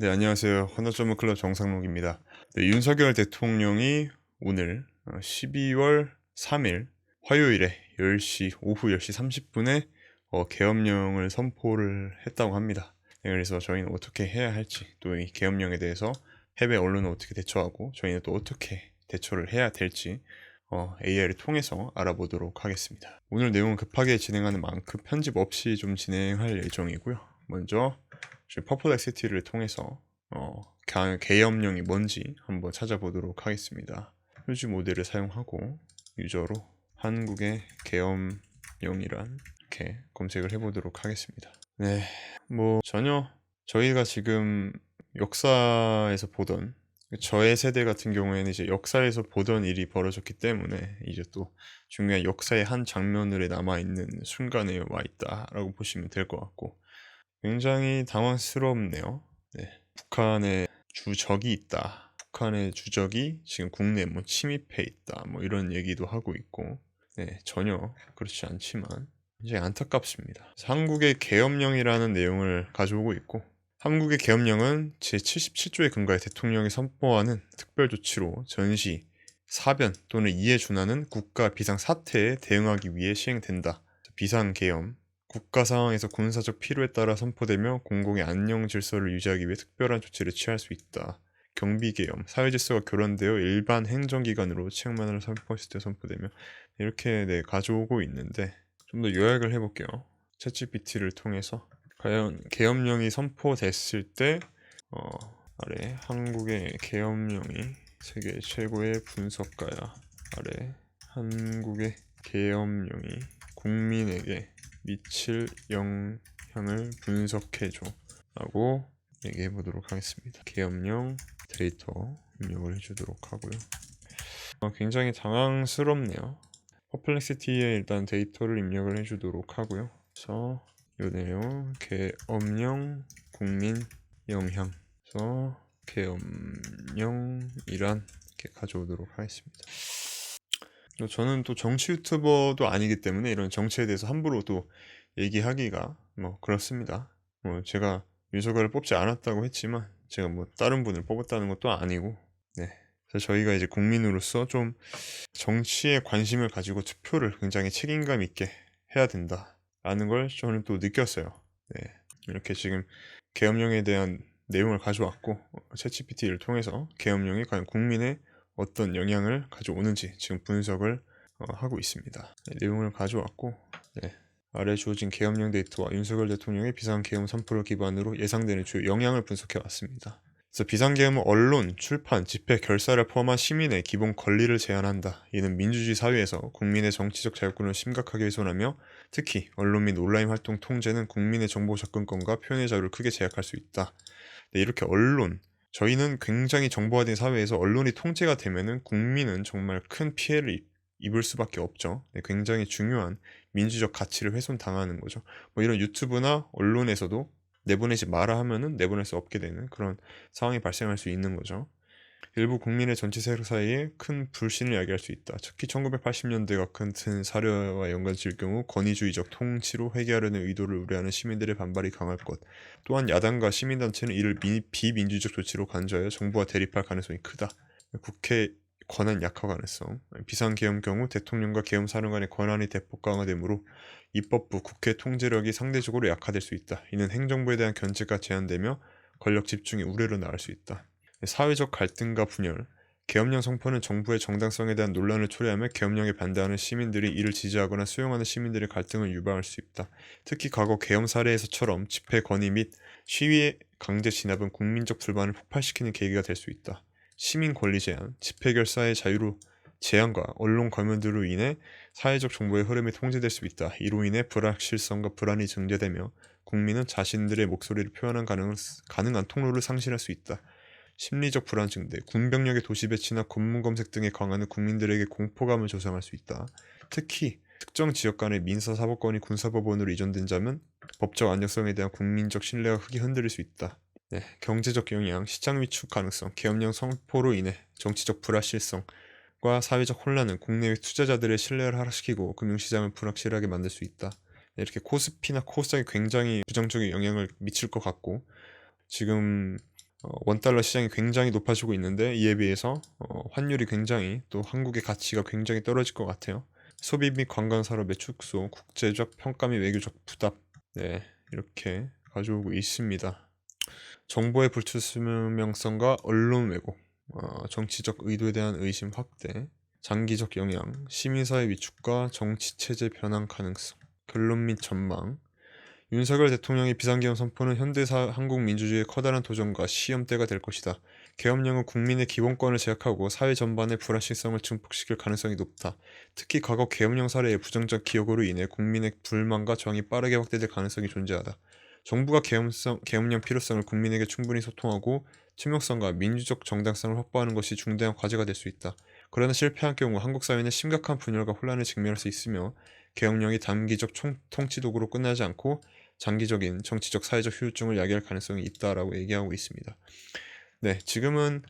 네, 안녕하세요. 헌터점클럽 정상록입니다. 네, 윤석열 대통령이 오늘 12월 3일 화요일에 오후 10시 30분에 계엄령을 선포를 했다고 합니다. 네, 그래서 저희는 어떻게 해야 할지, 또 이 계엄령에 대해서 해외 언론은 어떻게 대처하고 저희는 또 어떻게 대처를 해야 될지 AI를 통해서 알아보도록 하겠습니다. 오늘 내용은 급하게 진행하는 만큼 편집 없이 좀 진행할 예정이고요. 먼저 저희 퍼플렉시티를 통해서 계엄령이 뭔지 한번 찾아보도록 하겠습니다. 표지 모델을 사용하고 유저로 한국의 계엄령이란 이렇게 검색을 해보도록 하겠습니다. 네, 뭐 전혀 저희가 지금 역사에서 보던, 저의 세대 같은 경우에는 이제 역사에서 보던 일이 벌어졌기 때문에 이제 또 중요한 역사의 한 장면으로 남아있는 순간에 와 있다라고 보시면 될 것 같고, 굉장히 당황스럽네요. 네. 북한에 주적이 있다. 북한의 주적이 지금 국내에 뭐 침입해 있다. 뭐 이런 얘기도 하고 있고, 네, 전혀 그렇지 않지만 굉장히 안타깝습니다. 한국의 계엄령이라는 내용을 가져오고 있고, 한국의 계엄령은 제77조에 근거해 대통령이 선포하는 특별 조치로 전시, 사변 또는 이에 준하는 국가 비상 사태에 대응하기 위해 시행된다. 비상 계엄, 국가 상황에서 군사적 필요에 따라 선포되며 공공의 안녕 질서를 유지하기 위해 특별한 조치를 취할 수 있다. 경비계엄, 사회질서가 교란되어 일반 행정기관으로 치안만을 선포했을 때 선포되며, 이렇게 가져오고 있는데, 좀 더 요약을 해볼게요. 챗GPT를 통해서 과연 계엄령이 선포됐을 때 아래 한국의 계엄령이 세계 최고의 분석가야, 아래 한국의 계엄령이 국민에게 미칠 영향을 분석해줘 라고 얘기해 보도록 하겠습니다. 계엄령 데이터 입력을 해주도록 하고요. 굉장히 당황스럽네요. 퍼플렉시티에 일단 데이터를 입력을 해주도록 하고요. 그래서 이 내용 계엄령 국민 영향, 그래서 계엄령이란 이렇게 가져오도록 하겠습니다. 저는 또 정치 유튜버도 아니기 때문에 이런 정치에 대해서 함부로 또 얘기하기가 뭐 그렇습니다. 뭐 제가 윤석열을 뽑지 않았다고 했지만 제가 뭐 다른 분을 뽑았다는 것도 아니고, 네. 그래서 저희가 이제 국민으로서 좀 정치에 관심을 가지고 투표를 굉장히 책임감 있게 해야 된다라는 걸 저는 또 느꼈어요. 네. 이렇게 지금 계엄령에 대한 내용을 가져왔고, 챗GPT를 통해서 계엄령이 과연 국민의 어떤 영향을 가져오는지 지금 분석을 하고 있습니다. 네, 내용을 가져왔고, 네. 아래 주어진 계엄령 데이터와 윤석열 대통령의 비상계엄 선포를 기반으로 예상되는 주요 영향을 분석해 왔습니다. 그래서 비상계엄은 언론, 출판, 집회, 결사를 포함한 시민의 기본 권리를 제한한다. 이는 민주주의 사회에서 국민의 정치적 자유권을 심각하게 훼손하며 특히 언론 및 온라인 활동 통제는 국민의 정보 접근권과 표현의 자유를 크게 제약할 수 있다. 네, 이렇게 언론, 저희는 굉장히 정보화된 사회에서 언론이 통제가 되면은 국민은 정말 큰 피해를 입을 수밖에 없죠. 네, 굉장히 중요한 민주적 가치를 훼손당하는 거죠. 뭐 이런 유튜브나 언론에서도 내보내지 마라 하면은 내보낼 수 없게 되는 그런 상황이 발생할 수 있는 거죠. 일부 국민의 정치 세력 사이에 큰 불신을 야기할 수 있다. 특히 1980년대 같은 사례와 연관지을 경우 권위주의적 통치로 회귀하려는 의도를 우려하는 시민들의 반발이 강할 것. 또한 야당과 시민단체는 이를 비민주적 조치로 간주하여 정부와 대립할 가능성이 크다. 국회 권한 약화 가능성. 비상계엄 경우 대통령과 계엄사령관의 권한이 대폭 강화되므로 입법부, 국회 통제력이 상대적으로 약화될 수 있다. 이는 행정부에 대한 견제가 제한되며 권력 집중의 우려로 나갈 수 있다. 사회적 갈등과 분열. 계엄령 선포는 정부의 정당성에 대한 논란을 초래하며 계엄령에 반대하는 시민들이 이를 지지하거나 수용하는 시민들의 갈등을 유발할 수 있다. 특히 과거 계엄 사례에서처럼 집회 건의 및 시위의 강제 진압은 국민적 불만을 폭발시키는 계기가 될 수 있다. 시민 권리 제한, 집회 결사의 자유로 제한과 언론 검열들로 인해 사회적 정보의 흐름이 통제될 수 있다. 이로 인해 불확실성과 불안이 증대되며 국민은 자신들의 목소리를 표현한 가능한 통로를 상실할 수 있다. 심리적 불안 증대, 군병력의 도시 배치나 검문 검색 등의 강화는 국민들에게 공포감을 조성할 수 있다. 특히 특정 지역 간의 민사사법권이 군사법원으로 이전된 자면 법적 안정성에 대한 국민적 신뢰가 크게 흔들릴 수 있다. 네, 경제적 영향, 시장 위축 가능성, 계엄령 선포로 인해 정치적 불확실성과 사회적 혼란은 국내외 투자자들의 신뢰를 하락시키고 금융시장을 불확실하게 만들 수 있다. 네, 이렇게 코스피나 코스닥에 굉장히 부정적인 영향을 미칠 것 같고, 지금 원달러 시장이 굉장히 높아지고 있는데 이에 비해서 환율이 굉장히 또 한국의 가치가 굉장히 떨어질 것 같아요. 소비 및 관광 산업의 축소, 국제적 평가 및 외교적 부담, 네, 이렇게 가져오고 있습니다. 정보의 불투명성과 언론 왜곡, 정치적 의도에 대한 의심 확대, 장기적 영향, 시민사회 위축과 정치체제 변환 가능성, 결론 및 전망. 윤석열 대통령의 비상계엄 선포는 현대사 한국 민주주의의 커다란 도전과 시험대가 될 것이다. 계엄령은 국민의 기본권을 제약하고 사회 전반의 불안실성을 증폭시킬 가능성이 높다. 특히 과거 계엄령 사례의 부정적 기억으로 인해 국민의 불만과 저항이 빠르게 확대될 가능성이 존재하다. 정부가 계엄령 필요성을 국민에게 충분히 소통하고 투명성과 민주적 정당성을 확보하는 것이 중대한 과제가 될 수 있다. 그러나 실패할 경우 한국 사회는 심각한 분열과 혼란을 직면할 수 있으며 계엄령이 단기적 통치 도구로 끝나지 않고 장기적인 정치적 사회적 후유증을 야기할 가능성이 있다라고 얘기하고 있습니다. 네, 지금은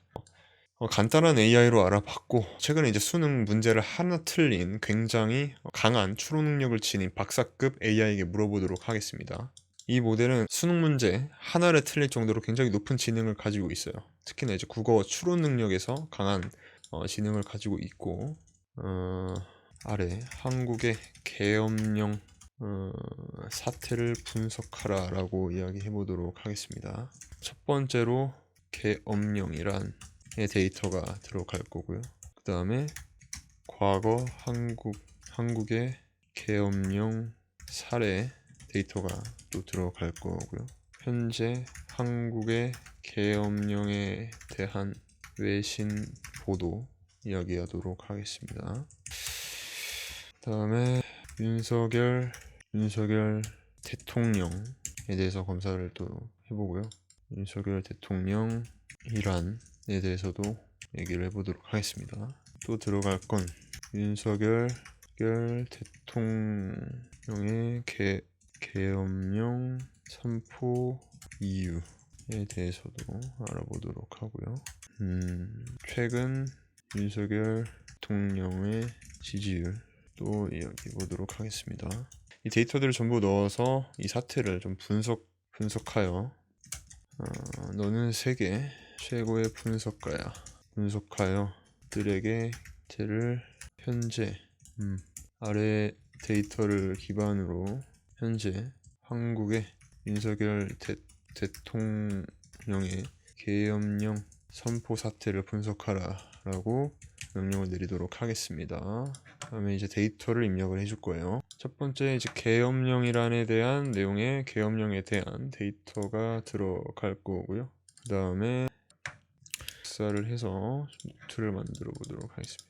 간단한 AI로 알아봤고 최근에 이제 수능 문제를 하나 틀린 굉장히 강한 추론 능력을 지닌 박사급 AI에게 물어보도록 하겠습니다. 이 모델은 수능 문제 하나를 틀릴 정도로 굉장히 높은 지능을 가지고 있어요. 특히나 이제 국어 추론 능력에서 강한 지능을 가지고 있고 아래 한국의 계엄령 사태를 분석하라 라고 이야기해 보도록 하겠습니다. 첫 번째로 계엄령이란 데이터가 들어갈 거고요. 그 다음에 과거 한국의 계엄령 사례 데이터가 또 들어갈 거고요. 현재 한국의 계엄령에 대한 외신 보도 이야기하도록 하겠습니다. 그 다음에 윤석열 대통령에 대해서 검사를 또 해보고요. 윤석열 대통령 이란에 대해서도 얘기를 해보도록 하겠습니다. 또 들어갈 건 윤석열 대통령의 계엄령 선포 이유에 대해서도 알아보도록 하고요. 최근 윤석열 대통령의 지지율 또 이야기 보도록 하겠습니다. 이 데이터들을 전부 넣어서 이 사태를 좀 분석하여 너는 세계 최고의 분석가야. 분석하여 들에게 쟤를 현재 아래 데이터를 기반으로 현재 한국의 윤석열 대통령의 계엄령 선포 사태를 분석하라 라고 명령을 내리도록 하겠습니다. 다음에 이제 데이터를 입력을 해줄 거예요. 첫 번째 이제 계엄령이란에 대한 내용의 계엄령에 대한 데이터가 들어갈 거고요. 그 다음에 역사를 해서 노트를 만들어 보도록 하겠습니다.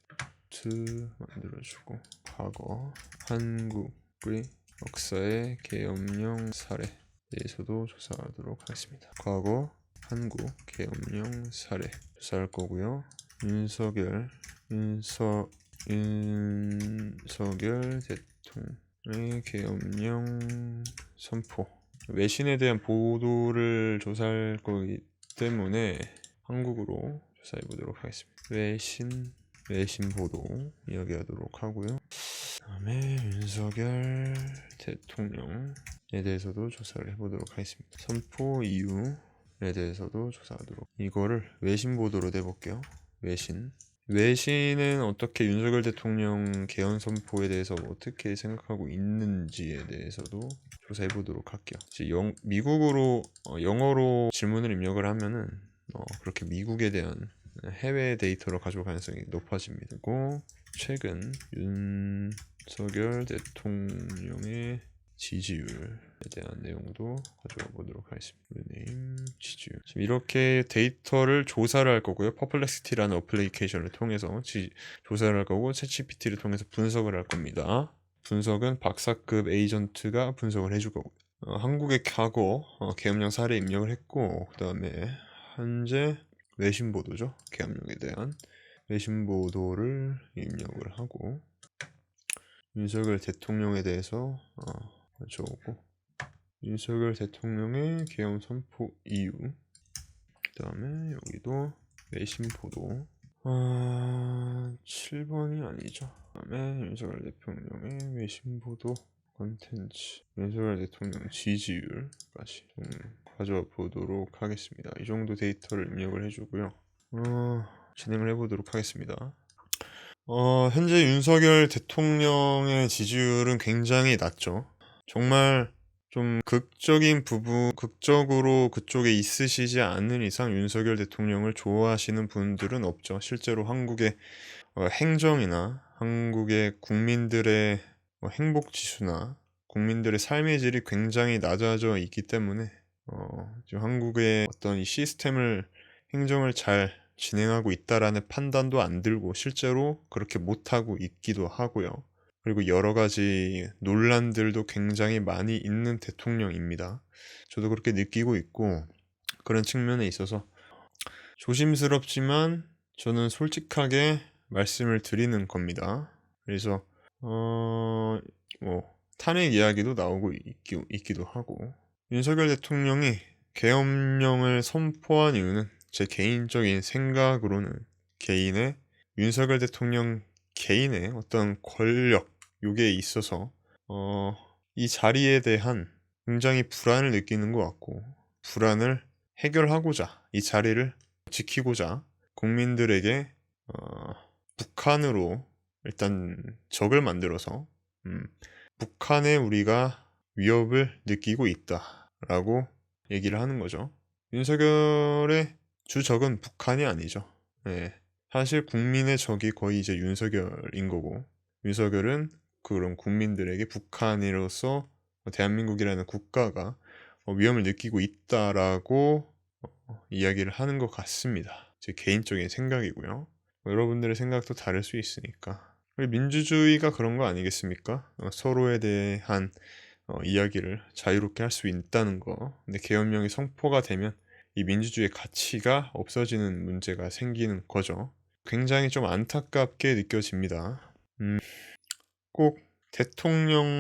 노트 만들어주고 과거 한국의 역사의 계엄령 사례에 대해서도 조사하도록 하겠습니다. 과거 한국 계엄령 사례 조사할 거고요. 윤석열 대통령의 계엄령 선포 외신에 대한 보도를 조사할 거기 때문에 한국으로 조사해 보도록 하겠습니다. 외신 보도 이야기하도록 하고요. 다음에 윤석열 대통령에 대해서도 조사를 해보도록 하겠습니다. 선포 이유에 대해서도 조사하도록. 이거를 외신 보도로 내볼게요. 외신은 어떻게 윤석열 대통령 개헌 선포에 대해서 어떻게 생각하고 있는지에 대해서도 조사해 보도록 할게요. 미국으로 영어로 질문을 입력을 하면은 그렇게 미국에 대한 해외 데이터로 가져올 가능성이 높아집니다. 그리고 최근 윤석열 대통령의 지지율에 대한 내용도 가져와 보도록 하겠습니다. 지지율. 지금 이렇게 데이터를 조사를 할 거고요. 퍼플렉시티라는 어플리케이션을 통해서 조사를 할 거고 챗GPT를 통해서 분석을 할 겁니다. 분석은 박사급 에이전트가 분석을 해줄 거고 한국의 과거 계엄령 사례 입력을 했고 그 다음에 현재 외신 보도죠. 계엄령에 대한 외신 보도를 입력을 하고 윤석열 대통령에 대해서 가져오고 윤석열 대통령의 계엄 선포 이유 그 다음에 여기도 외신 보도 7번이 아니죠. 그 다음에 윤석열 대통령의 외신 보도 컨텐츠 윤석열 대통령 지지율까지 좀 가져와 보도록 하겠습니다. 이 정도 데이터를 입력을 해주고요. 진행을 해보도록 하겠습니다. 현재 윤석열 대통령의 지지율은 굉장히 낮죠. 정말 좀 극적으로 그쪽에 있으시지 않는 이상 윤석열 대통령을 좋아하시는 분들은 없죠. 실제로 한국의 행정이나 한국의 국민들의 행복 지수나 국민들의 삶의 질이 굉장히 낮아져 있기 때문에 지금 한국의 어떤 이 행정을 잘 진행하고 있다라는 판단도 안 들고 실제로 그렇게 못하고 있기도 하고요. 그리고 여러 가지 논란들도 굉장히 많이 있는 대통령입니다. 저도 그렇게 느끼고 있고 그런 측면에 있어서 조심스럽지만 저는 솔직하게 말씀을 드리는 겁니다. 그래서 탄핵 이야기도 나오고 있기도 하고 윤석열 대통령이 계엄령을 선포한 이유는 제 개인적인 생각으로는 윤석열 대통령 개인의 어떤 권력 요게 있어서 이 자리에 대한 굉장히 불안을 느끼는 것 같고 불안을 해결하고자 이 자리를 지키고자 국민들에게 북한으로 일단 적을 만들어서 북한에 우리가 위협을 느끼고 있다라고 얘기를 하는 거죠. 윤석열의 주적은 북한이 아니죠. 네. 사실 국민의 적이 거의 이제 윤석열인 거고 윤석열은 그런 국민들에게 북한으로서 대한민국이라는 국가가 위험을 느끼고 있다라고 이야기를 하는 것 같습니다. 제 개인적인 생각이고요. 여러분들의 생각도 다를 수 있으니까. 민주주의가 그런 거 아니겠습니까? 서로에 대한 이야기를 자유롭게 할 수 있다는 거. 근데 계엄령이 선포가 되면 이 민주주의의 가치가 없어지는 문제가 생기는 거죠. 굉장히 좀 안타깝게 느껴집니다. 꼭 대통령이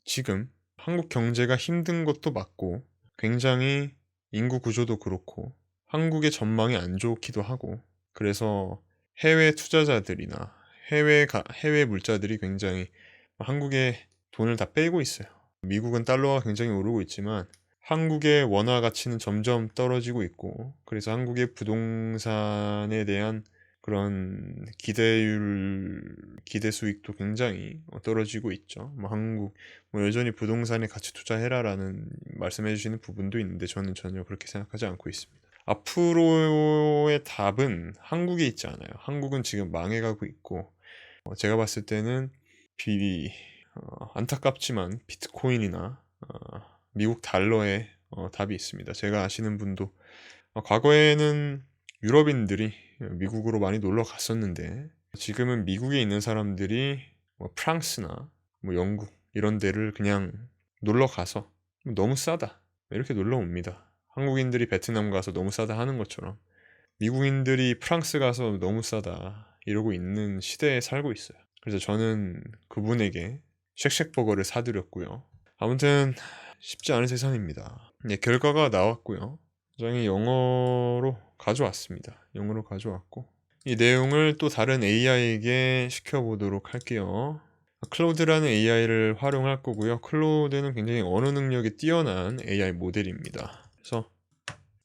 지금 한국 경제가 힘든 것도 맞고 굉장히 인구 구조도 그렇고 한국의 전망이 안 좋기도 하고 그래서 해외 투자자들이나 해외 물자들이 굉장히 한국에 돈을 다 빼고 있어요. 미국은 달러가 굉장히 오르고 있지만 한국의 원화 가치는 점점 떨어지고 있고 그래서 한국의 부동산에 대한 그런 기대 수익도 굉장히 떨어지고 있죠. 한국 여전히 부동산에 같이 투자해라라는 말씀해 주시는 부분도 있는데 저는 전혀 그렇게 생각하지 않고 있습니다. 앞으로의 답은 한국에 있지 않아요. 한국은 지금 망해가고 있고 제가 봤을 때는 안타깝지만 비트코인이나 미국 달러에 답이 있습니다. 제가 아시는 분도 과거에는 유럽인들이 미국으로 많이 놀러 갔었는데 지금은 미국에 있는 사람들이 프랑스나 영국 이런 데를 그냥 놀러 가서 너무 싸다 이렇게 놀러 옵니다. 한국인들이 베트남 가서 너무 싸다 하는 것처럼 미국인들이 프랑스 가서 너무 싸다 이러고 있는 시대에 살고 있어요. 그래서 저는 그분에게 쉑쉑버거를 사드렸고요. 아무튼 쉽지 않은 세상입니다. 결과가 나왔고요. 굉장히 영어로 가져왔습니다. 영어로 가져왔고 이 내용을 또 다른 AI에게 시켜보도록 할게요. 클로드라는 AI를 활용할 거고요. 클로드는 굉장히 언어 능력이 뛰어난 AI 모델입니다. 그래서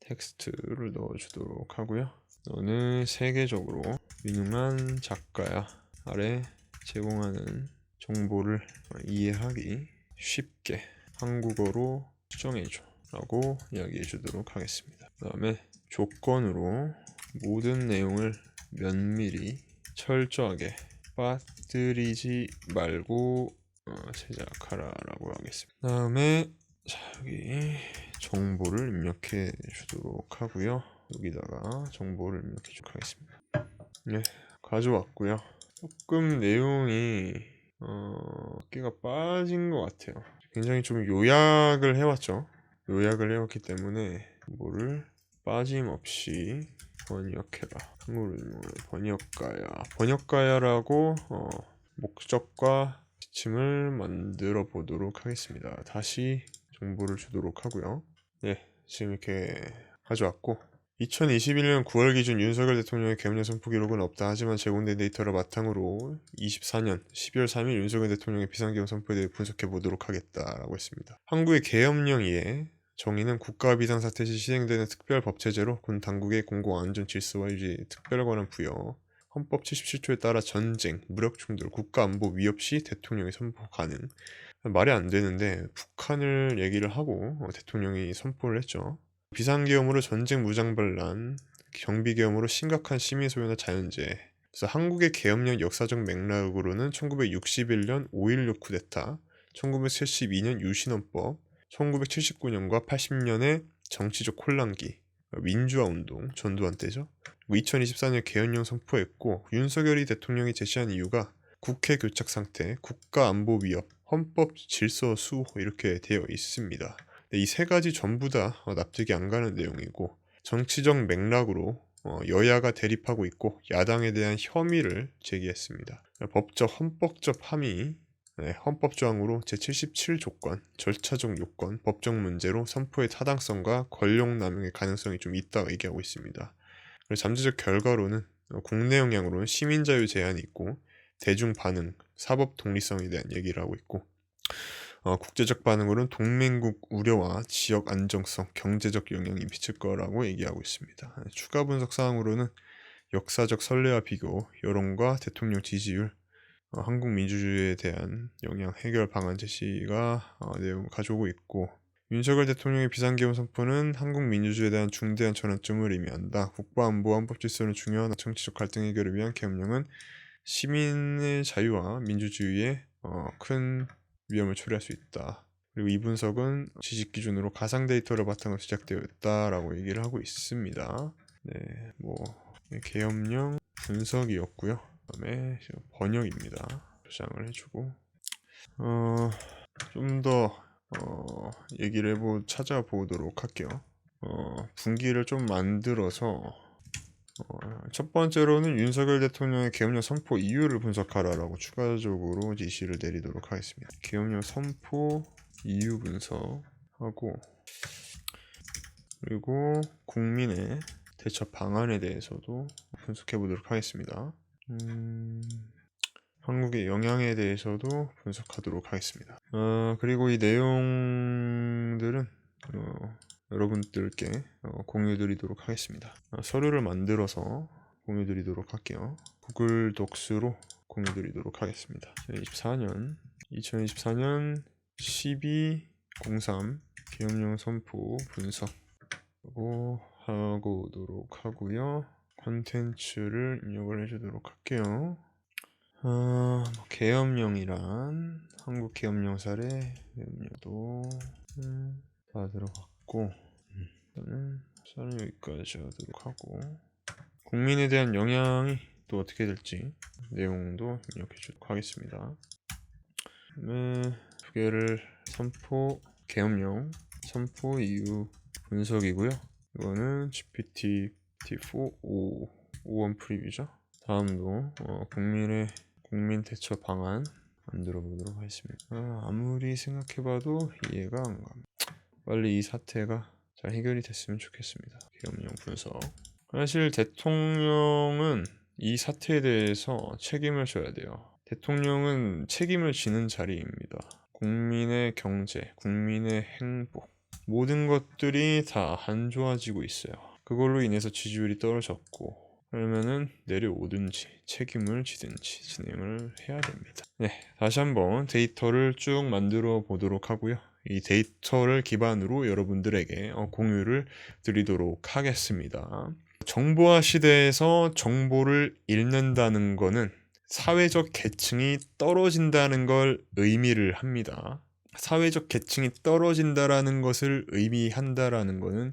텍스트를 넣어주도록 하고요. 너는 세계적으로 유능한 작가야. 아래 제공하는 정보를 이해하기 쉽게 한국어로 수정해줘 라고 이야기해 주도록 하겠습니다. 그 다음에 조건으로 모든 내용을 면밀히 철저하게 빠뜨리지 말고 제작하라 라고 하겠습니다. 그 다음에 여기 정보를 입력해 주도록 하고요. 여기다가 정보를 입력해 주도록 하겠습니다. 네, 가져왔고요. 조금 내용이 끼가 빠진 것 같아요. 굉장히 좀 요약을 해왔죠. 요약을 해왔기 때문에 뭐를 빠짐없이 번역해라. 한국어로 번역가야라고 목적과 지침을 만들어 보도록 하겠습니다. 다시 정보를 주도록 하고요. 네, 지금 이렇게 가져왔고 2021년 9월 기준 윤석열 대통령의 계엄령 선포 기록은 없다. 하지만 제공된 데이터를 바탕으로 24년 12월 3일 윤석열 대통령의 비상계엄 선포에 대해 분석해 보도록 하겠다라고 했습니다. 한국의 계엄령 이에 정의는 국가 비상사태 시 시행되는 특별법체제로 군 당국의 공공안전 질서와 유지에 특별권한 부여. 헌법 77조에 따라 전쟁, 무력 충돌, 국가안보 위협 시 대통령이 선포 가능. 말이 안 되는데 북한을 얘기를 하고 대통령이 선포를 했죠. 비상계엄으로 전쟁 무장반란, 경비계엄으로 심각한 시민소유나 자연재해. 그래서 한국의 계엄령 역사적 맥락으로는 1961년 5.16 쿠데타, 1972년 유신헌법, 1979년과 80년의 정치적 혼란기, 민주화운동, 전두환 때죠. 2024년 계엄령 선포했고 윤석열이 대통령이 제시한 이유가 국회 교착 상태, 국가안보 위협, 헌법 질서 수호 이렇게 되어 있습니다. 이 세 가지 전부 다 납득이 안 가는 내용이고 정치적 맥락으로 여야가 대립하고 있고 야당에 대한 혐의를 제기했습니다. 법적 헌법적 함의 헌법 조항으로 제77조건, 절차적 요건, 법적 문제로 선포의 타당성과 권력 남용의 가능성이 좀 있다고 얘기하고 있습니다. 그리고 잠재적 결과로는 국내 영향으로는 시민 자유 제한이 있고 대중 반응, 사법 독립성에 대한 얘기를 하고 있고 국제적 반응으로는 동맹국 우려와 지역 안정성, 경제적 영향이 미칠 거라고 얘기하고 있습니다. 추가 분석 사항으로는 역사적 선례와 비교, 여론과 대통령 지지율, 한국 민주주의에 대한 영향 해결 방안 제시가 내용을 가져오고 있고 윤석열 대통령의 비상계엄 선포는 한국 민주주의에 대한 중대한 전환점을 의미한다. 국가안보와 헌법 질서는 중요한 정치적 갈등 해결을 위한 계엄령은 시민의 자유와 민주주의에 큰 위험을 초래할 수 있다. 그리고 이 분석은 지식 기준으로 가상 데이터를 바탕으로 제작되어 있다라고 얘기를 하고 있습니다. 네, 뭐 계엄령 분석이었고요. 그다음에 번역입니다. 저장을 해주고 좀 더 얘기를 찾아보도록 할게요. 분기를 좀 만들어서 첫 번째로는 윤석열 대통령의 계엄령 선포 이유를 분석하라라고 추가적으로 지시를 내리도록 하겠습니다. 계엄령 선포 이유 분석하고 그리고 국민의 대처 방안에 대해서도 분석해 보도록 하겠습니다. 한국의 영향에 대해서도 분석하도록 하겠습니다. 그리고 이 내용들은 여러분들께 공유드리도록 하겠습니다. 서류를 만들어서 공유드리도록 할게요. 구글 독스로 공유드리도록 하겠습니다. 2024년 12.03 계엄령 선포 분석 하고 오도록 하고요. 컨텐츠를 입력을 해주도록 할게요. 계엄령이란 한국 계엄령 사례 계엄령도 다 들어갔고 저는 여기까지 하도록 하고 국민에 대한 영향이 또 어떻게 될지 내용도 입력해 주도록 하겠습니다. 두 개를 선포 계엄령 선포 이유 분석이고요. 이거는 GPT-4 5원 프리뷰죠. 다음도 국민 대처 방안 만들어 보도록 하겠습니다. 아무리 생각해봐도 이해가 안 갑니다. 빨리 이 사태가 잘 해결이 됐으면 좋겠습니다. 계엄령 분석. 사실 대통령은 이 사태에 대해서 책임을 져야 돼요. 대통령은 책임을 지는 자리입니다. 국민의 경제, 국민의 행복 모든 것들이 다 안 좋아지고 있어요. 그걸로 인해서 지지율이 떨어졌고 그러면은 내려오든지 책임을 지든지 진행을 해야 됩니다. 네, 다시 한번 데이터를 쭉 만들어 보도록 하고요. 이 데이터를 기반으로 여러분들에게 공유를 드리도록 하겠습니다. 정보화 시대에서 정보를 잃는다는 것은 사회적 계층이 떨어진다는 걸 의미를 합니다. 사회적 계층이 떨어진다라는 것을 의미한다라는 것은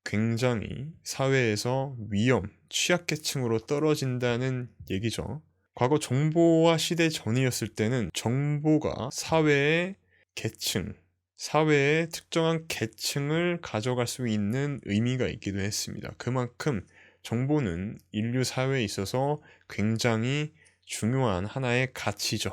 굉장히 사회에서 위험, 취약계층으로 떨어진다는 얘기죠. 과거 정보화 시대 전이었을 때는 정보가 사회의 계층, 사회의 특정한 계층을 가져갈 수 있는 의미가 있기도 했습니다. 그만큼 정보는 인류 사회에 있어서 굉장히 중요한 하나의 가치죠.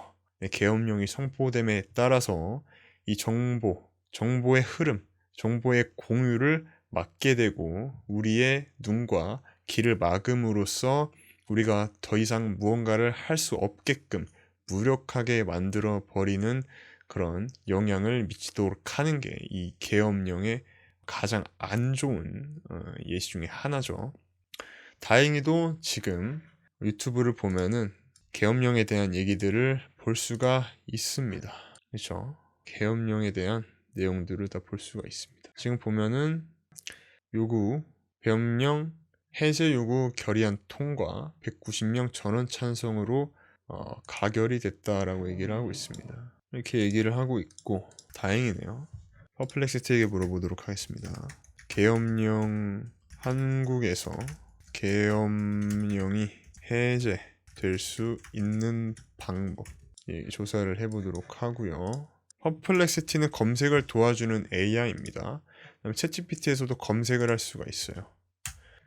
계엄령이 선포됨에 따라서 이 정보의 흐름, 정보의 공유를 막게 되고 우리의 눈과 귀를 막음으로써 우리가 더 이상 무언가를 할 수 없게끔 무력하게 만들어 버리는 그런 영향을 미치도록 하는 게 이 계엄령의 가장 안 좋은 예시 중에 하나죠. 다행히도 지금 유튜브를 보면은 계엄령에 대한 얘기들을 볼 수가 있습니다. 그렇죠? 계엄령에 대한 내용들을 다 볼 수가 있습니다. 지금 보면은 요구 병령 해제 요구 결의안 통과 190명 전원 찬성으로 가결이 됐다라고 얘기를 하고 있습니다. 이렇게 얘기를 하고 있고 다행이네요. 퍼플렉시티에게 물어보도록 하겠습니다. 계엄령 한국에서 계엄령이 해제될 수 있는 방법 조사를 해보도록 하고요. 퍼플렉시티는 검색을 도와주는 AI입니다. 챗GPT에서도 검색을 할 수가 있어요.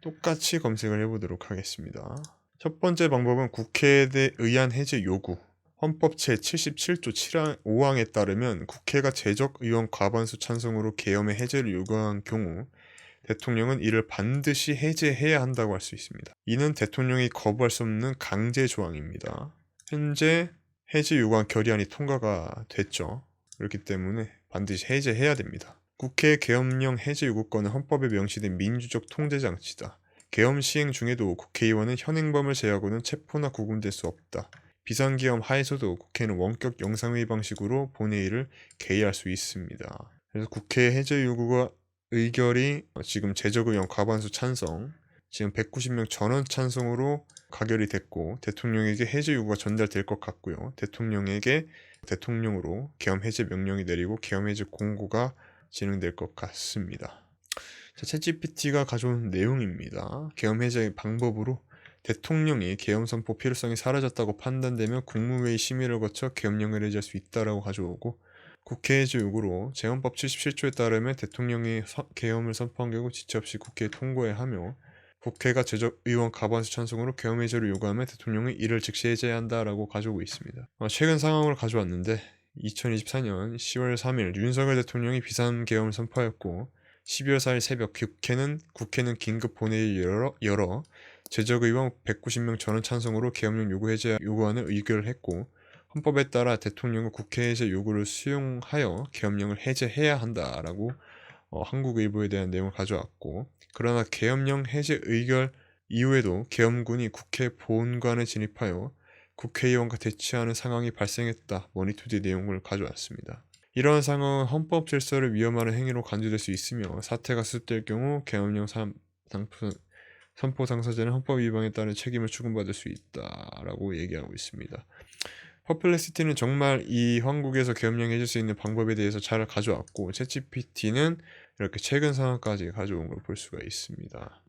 똑같이 검색을 해보도록 하겠습니다. 첫 번째 방법은 국회에 대해 의안 해제 요구. 헌법 제77조 5항에 따르면 국회가 제적 의원 과반수 찬성으로 계엄의 해제를 요구한 경우 대통령은 이를 반드시 해제해야 한다고 할 수 있습니다. 이는 대통령이 거부할 수 없는 강제 조항입니다. 현재 해제 요구안 결의안이 통과가 됐죠. 그렇기 때문에 반드시 해제해야 됩니다. 국회 계엄령 해제 요구권은 헌법에 명시된 민주적 통제 장치다. 계엄 시행 중에도 국회의원은 현행범을 제하고는 체포나 구금될 수 없다. 비상계엄 하에서도 국회는 원격 영상회의 방식으로 본회의를 개의할 수 있습니다. 그래서 국회 해제 요구가 의결이 지금 제적의원 과반수 찬성, 지금 190명 전원 찬성으로 가결이 됐고 대통령에게 해제 요구가 전달될 것 같고요. 대통령으로 계엄 해제 명령이 내리고 계엄 해제 공고가 진행될 것 같습니다. 챗GPT가 가져온 내용입니다. 계엄 해제 방법으로 대통령이 계엄 선포 필요성이 사라졌다고 판단되면 국무회의 심의를 거쳐 계엄령을 해제할 수 있다라고 가져오고 국회 해제 요구로 재헌법 77조에 따르면 대통령이 계엄을 선포한 경우 지체 없이 국회에 통과해야 하며 국회가 제적 의원 과반수 찬성으로 계엄 해제를 요구하면 대통령이 이를 즉시 해제해야 한다라고 가져오고 있습니다. 최근 상황을 가져왔는데 2024년 10월 3일 윤석열 대통령이 비상계엄을 선포하였고 12월 4일 새벽 국회는 긴급 본회의를 열어 제적의원 190명 전원 찬성으로 계엄령 요구 해제 요구안을 의결을 했고 헌법에 따라 대통령은 국회 해제 요구를 수용하여 계엄령을 해제해야 한다라고 한국일보에 대한 내용을 가져왔고 그러나 계엄령 해제 의결 이후에도 계엄군이 국회 본관에 진입하여 국회의원과 대치하는 상황이 발생했다. 머니투데이 내용을 가져왔습니다. 이러한 상황은 헌법 질서를 위험하는 행위로 간주될 수 있으며 사태가 수습될 경우 계엄령 선포 당사자는 헌법 위반에 따른 책임을 추궁받을 수 있다라고 얘기하고 있습니다. 퍼플렉시티는 정말 이 한국에서 계엄령 해줄 수 있는 방법에 대해서 잘 가져왔고 챗GPT는 이렇게 최근 상황까지 가져온 걸 볼 수가 있습니다.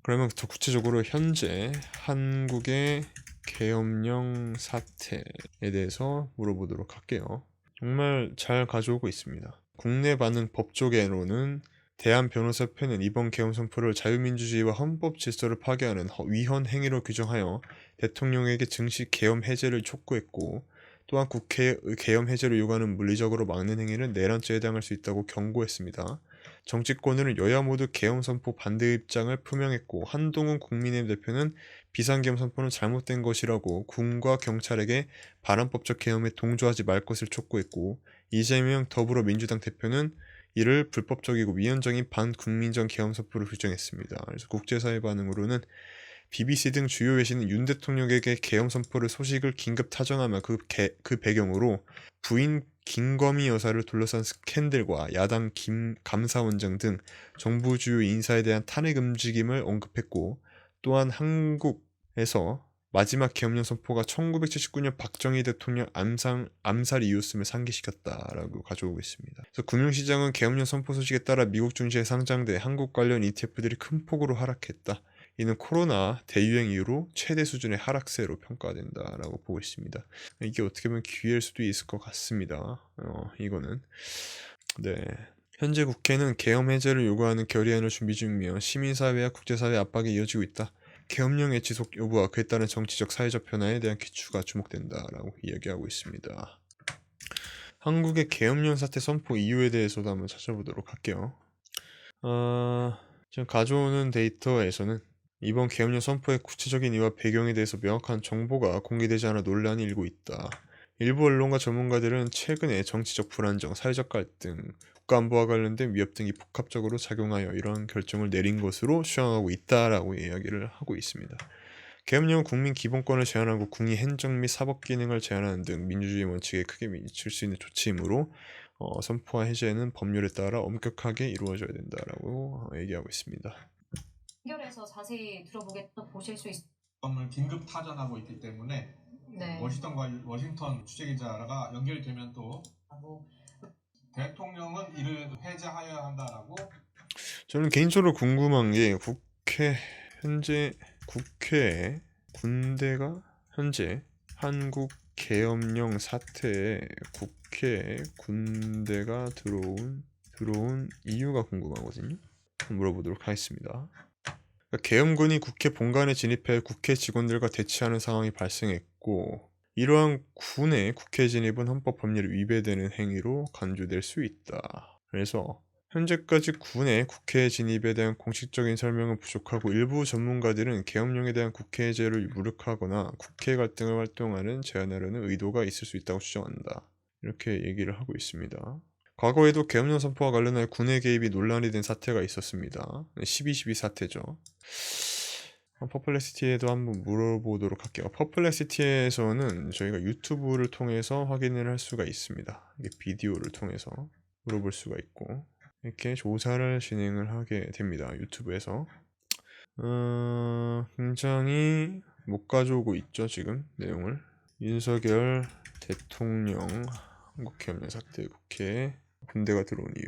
그러면 더 구체적으로 현재 한국의 계엄령 사태에 대해서 물어보도록 할게요. 정말 잘 가져오고 있습니다. 국내 반응 법조계로는 대한변호사협회는 이번 계엄 선포를 자유민주주의와 헌법 질서를 파괴하는 위헌 행위로 규정하여 대통령에게 즉시 계엄 해제를 촉구했고 또한 국회의 계엄 해제를 요구하는 물리적으로 막는 행위는 내란죄에 해당할 수 있다고 경고했습니다. 정치권은 여야 모두 계엄 선포 반대 입장을 표명했고 한동훈 국민의힘 대표는 비상계엄 선포는 잘못된 것이라고 군과 경찰에게 반환법적 계엄에 동조하지 말 것을 촉구했고 이재명 더불어민주당 대표는 이를 불법적이고 위헌적인 반국민적 계엄 선포를 규정했습니다. 그래서 국제사회 반응으로는 BBC 등 주요 외신은 윤 대통령에게 계엄 선포를 소식을 긴급 타정하며 그 배경으로 부인 김건희 여사를 둘러싼 스캔들과 야당 감사원장 등 정부 주요 인사에 대한 탄핵 움직임을 언급했고 또한 한국에서 마지막 계엄령 선포가 1979년 박정희 대통령 암살 이유였음을 상기시켰다라고 가져오고 있습니다. 그래서 금융시장은 계엄령 선포 소식에 따라 미국 증시에 상장돼 한국 관련 ETF들이 큰 폭으로 하락했다. 이는 코로나 대유행 이후로 최대 수준의 하락세로 평가된다라고 보고 있습니다. 이게 어떻게 보면 기회일 수도 있을 것 같습니다. 이거는 네. 현재 국회는 계엄 해제를 요구하는 결의안을 준비 중이며 시민사회와 국제사회 압박이 이어지고 있다. 계엄령의 지속 여부와 그에 따른 정치적 사회적 변화에 대한 기추가 주목된다라고 이야기하고 있습니다. 한국의 계엄령 사태 선포 이유에 대해서도 한번 찾아보도록 할게요. 지금 가져오는 데이터에서는 이번 계엄령 선포의 구체적인 이유와 배경에 대해서 명확한 정보가 공개되지 않아 논란이 일고 있다. 일부 언론과 전문가들은 최근에 정치적 불안정, 사회적 갈등, 국가안보와 관련된 위협 등이 복합적으로 작용하여 이런 결정을 내린 것으로 추정하고 있다라고 이야기를 하고 있습니다. 계엄령은 국민 기본권을 제한하고 국위 행정 및 사법 기능을 제한하는 등 민주주의 원칙에 크게 미칠 수 있는 조치이므로 선포와 해제는 법률에 따라 엄격하게 이루어져야 된다라고 얘기하고 있습니다. 연결해서 자세히 보실 수 있습니다. 을 긴급 타전하고 있기 때문에 네. 워싱턴 취재기자가 연결되면 또 대통령은 이를 해제하여야 한다라고. 저는 개인적으로 궁금한 게 현재 국회에 군대가 현재 한국 계엄령 사태에 국회에 군대가 들어온 이유가 궁금하거든요. 물어보도록 하겠습니다. 계엄군이 국회 본관에 진입해 국회 직원들과 대치하는 상황이 발생했고 이러한 군의 국회 진입은 헌법 법률에 위배되는 행위로 간주될 수 있다. 그래서 현재까지 군의 국회 진입에 대한 공식적인 설명은 부족하고 일부 전문가들은 계엄령에 대한 국회 해제를 무력하거나 국회 갈등을 활동하는 제한하려는 의도가 있을 수 있다고 추정한다. 이렇게 얘기를 하고 있습니다. 과거에도 계엄령 선포와 관련하여 군의 개입이 논란이 된 사태가 있었습니다. 12.12 사태죠. 퍼플렉시티에도 한번 물어보도록 할게요. 퍼플렉시티에서는 저희가 유튜브를 통해서 확인을 할 수가 있습니다. 이게 비디오를 통해서 물어볼 수가 있고 이렇게 조사를 진행을 하게 됩니다. 유튜브에서 굉장히 못 가져오고 있죠. 지금 내용을 윤석열 대통령 한국 계엄령 사태 국회에 군대가 들어온 이유.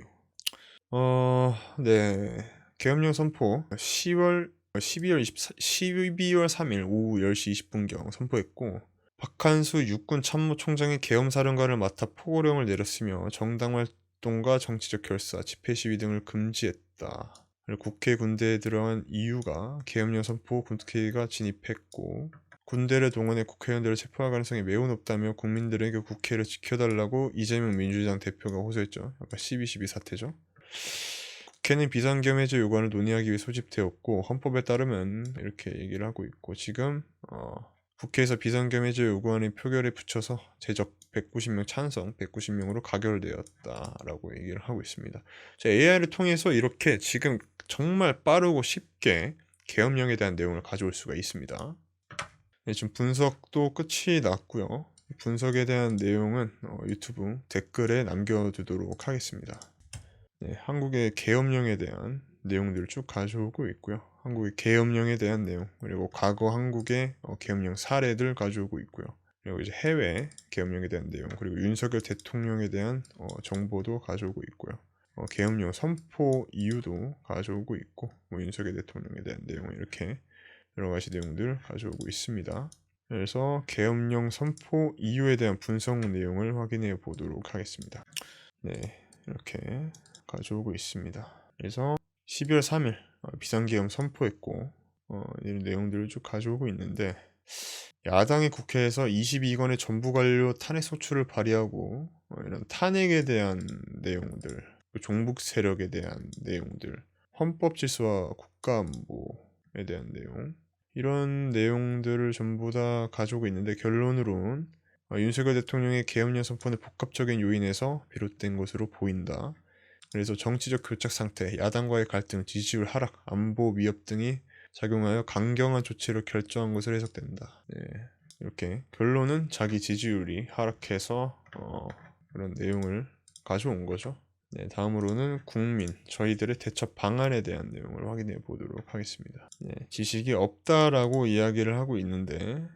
네. 계엄령 선포 12월 3일 오후 10시 20분경 선포했고 박한수 육군 참모총장이 계엄사령관을 맡아 포고령을 내렸으며 정당 활동과 정치적 결사, 집회 시위 등을 금지했다. 국회 군대에 들어간 이유가 계엄령 선포 국회가 진입했고 군대를 동원해 국회의원들을 체포할 가능성이 매우 높다며 국민들에게 국회를 지켜달라고 이재명 민주당 대표가 호소했죠. 아까 12.12 사태죠. 국회는 비상겸해제 요구안을 논의하기 위해 소집되었고 헌법에 따르면 이렇게 얘기를 하고 있고 지금 국회에서 비상겸해제 요구안의 표결에 붙여서 제적 190명 찬성 190명으로 가결되었다라고 얘기를 하고 있습니다. AI를 통해서 이렇게 지금 정말 빠르고 쉽게 계엄령에 대한 내용을 가져올 수가 있습니다. 네, 지금 분석도 끝이 났고요. 분석에 대한 내용은 유튜브 댓글에 남겨두도록 하겠습니다. 네, 한국의 계엄령에 대한 내용들을 쭉 가져오고 있고요. 한국의 계엄령에 대한 내용 그리고 과거 한국의 계엄령 사례들 가져오고 있고요. 그리고 이제 해외 계엄령에 대한 내용 그리고 윤석열 대통령에 대한 정보도 가져오고 있고요. 계엄령 선포 이유도 가져오고 있고 윤석열 대통령에 대한 내용 이렇게 여러가지 내용들 가져오고 있습니다. 그래서 계엄령 선포 이유에 대한 분석 내용을 확인해 보도록 하겠습니다. 네, 이렇게 가져오고 있습니다. 그래서 12월 3일 비상계엄 선포했고 이런 내용들을 쭉 가져오고 있는데 야당이 국회에서 22건의 정부관료 탄핵 소추를 발의하고 이런 탄핵에 대한 내용들, 종북 세력에 대한 내용들, 헌법 질서와 국가안보에 대한 내용 이런 내용들을 전부 다 가져오고 있는데 결론으로는 윤석열 대통령의 계엄령 선포는 복합적인 요인에서 비롯된 것으로 보인다. 그래서 정치적 교착 상태, 야당과의 갈등, 지지율 하락, 안보 위협 등이 작용하여 강경한 조치를 결정한 것으로 해석된다. 네, 이렇게 결론은 자기 지지율이 하락해서 그런 내용을 가져온 거죠. 네, 다음으로는 저희들의 대처 방안에 대한 내용을 확인해 보도록 하겠습니다. 네, 지식이 없다라고 이야기를 하고 있는데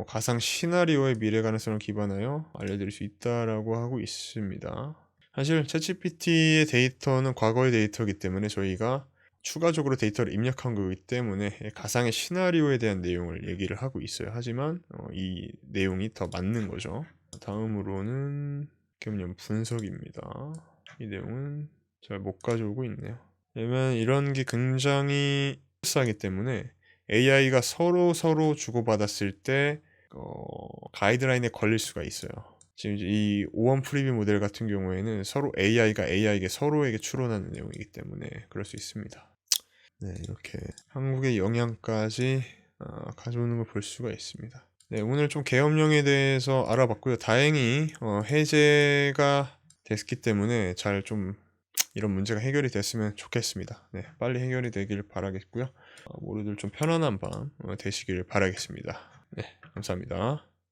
가상 시나리오의 미래 가능성을 기반하여 알려드릴 수 있다라고 하고 있습니다. 사실 챗GPT의 데이터는 과거의 데이터이기 때문에 저희가 추가적으로 데이터를 입력한 거기 때문에 가상의 시나리오에 대한 내용을 얘기를 하고 있어요. 하지만 이 내용이 더 맞는 거죠. 다음으로는 계엄령 분석입니다. 이 내용은 잘 못 가져오고 있네요. 왜냐면 이런 게 굉장히 필수하기 때문에 AI가 서로 주고받았을 때 가이드라인에 걸릴 수가 있어요. 지금 이 오원 프리뷰 모델 같은 경우에는 서로 AI가 AI에게 서로에게 추론하는 내용이기 때문에 그럴 수 있습니다. 네, 이렇게 한국의 영향까지 가져오는 걸 볼 수가 있습니다. 네, 오늘 좀 계엄령에 대해서 알아봤고요. 다행히 해제가 됐기 때문에 잘 좀 이런 문제가 해결이 됐으면 좋겠습니다. 네, 빨리 해결이 되길 바라겠고요. 모두들 좀 편안한 밤 되시길 바라겠습니다. 네, 감사합니다.